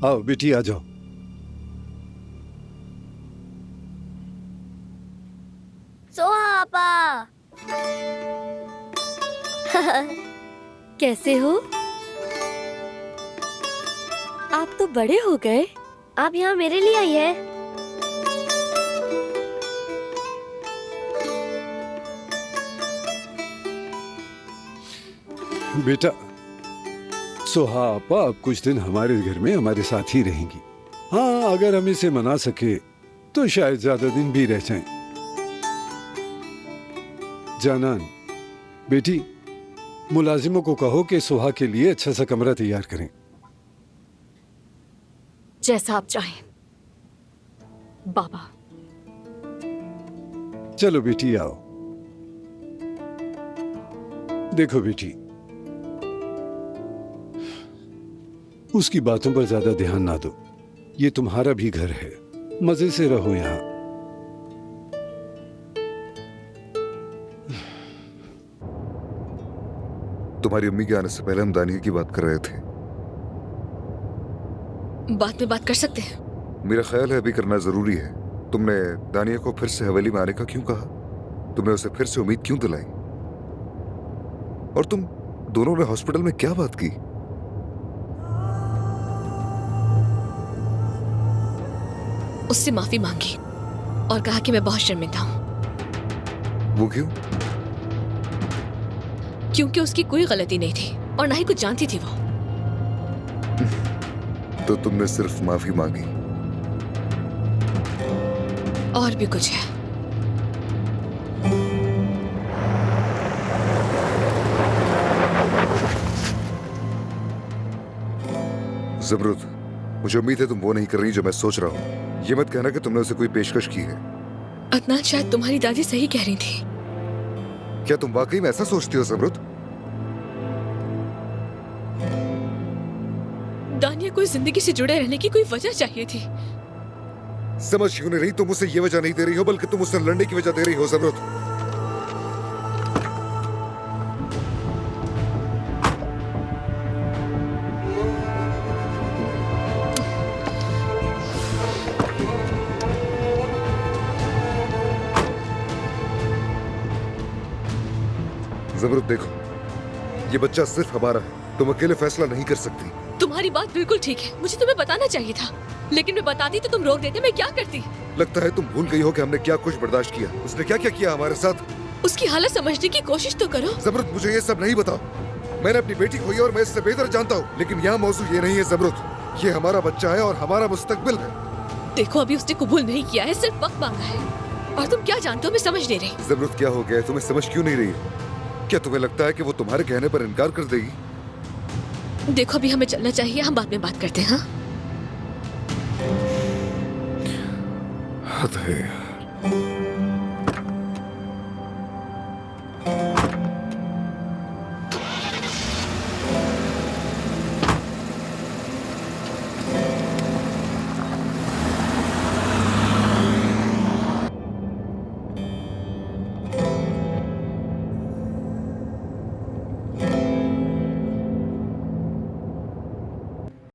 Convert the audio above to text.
आओ बेटी आ जाओ। सोहा कैसे हो? आप तो बड़े हो गए। आप यहाँ मेरे लिए आई है? बेटा सोहा आपा अब कुछ दिन हमारे घर में हमारे साथ ही रहेंगी। हाँ, अगर हम इसे मना सके तो शायद ज्यादा दिन भी रह जाएं। जानान, बेटी मुलाजिमों को कहो कि सोहा के लिए अच्छा सा कमरा तैयार करें। जैसा आप चाहें बाबा। चलो बेटी आओ। देखो बेटी, उसकी बातों पर ज्यादा ध्यान ना दो। ये तुम्हारा भी घर है, मजे से रहो यहाँ। तुम्हारी अम्मी के आने से पहले हम दानिया की बात कर रहे थे। बाद में बात कर सकते हैं। मेरा ख्याल है अभी करना जरूरी है। तुमने दानिया को फिर से हवेली में आने का क्यों कहा? तुमने उसे फिर से उम्मीद क्यों दिलाई? और तुम दोनों ने हॉस्पिटल में क्या बात की? उससे माफी मांगी और कहा कि मैं बहुत शर्मिंदा हूं। वो क्यों? क्योंकि उसकी कोई गलती नहीं थी और ना ही कुछ जानती थी वो। तो तुमने सिर्फ माफी मांगी? और भी कुछ है। ज़मरुद, मुझे उम्मीद है तुम वो नहीं कर रही जो मैं सोच रहा हूँ। ये मत कहना कि तुमने उसे कोई पेशकश की है। अदनान, शायद तुम्हारी दादी सही कह रही थी। क्या तुम वाकई में ऐसा सोचती हो ज़मरुद? दानिया को जिंदगी से जुड़े रहने की कोई वजह चाहिए थी। समझ क्यों नहीं रही? तुम उसे ये वजह नहीं दे रही हो, बल्कि तुम उससे लड़ने की वजह दे रही हो ज़मरुद। ज़मरुद देखो, ये बच्चा सिर्फ हमारा है। तुम अकेले फैसला नहीं कर सकती। तुम्हारी बात बिल्कुल ठीक है। मुझे तुम्हें बताना चाहिए था, लेकिन मैं बताती तो तुम रोक देते। मैं क्या करती? लगता है तुम भूल गई हो कि हमने क्या कुछ बर्दाश्त किया। उसने क्या क्या किया हमारे साथ। उसकी हालत समझने की कोशिश तो करो। ज़मरुद, मुझे ये सब नहीं बताओ। मैंने अपनी बेटी खोई और मैं इससे बेहतर जानता हूँ, लेकिन यहाँ मौजूद ये नहीं है ज़मरुद। ये हमारा बच्चा है और हमारा मुस्तकबिल है। देखो, अभी उसने कबूल नहीं किया है, सिर्फ वक्त मांगा है। और तुम क्या जानते हो मैं समझ नहीं रही। ज़मरुद, क्या हो गया है? तुम्हें समझ क्यों नहीं रही? क्या तुम्हें लगता है कि वो तुम्हारे कहने पर इनकार कर देगी? देखो, अभी हमें चलना चाहिए, हम बाद में बात करते हैं। हाँ, हद है यार।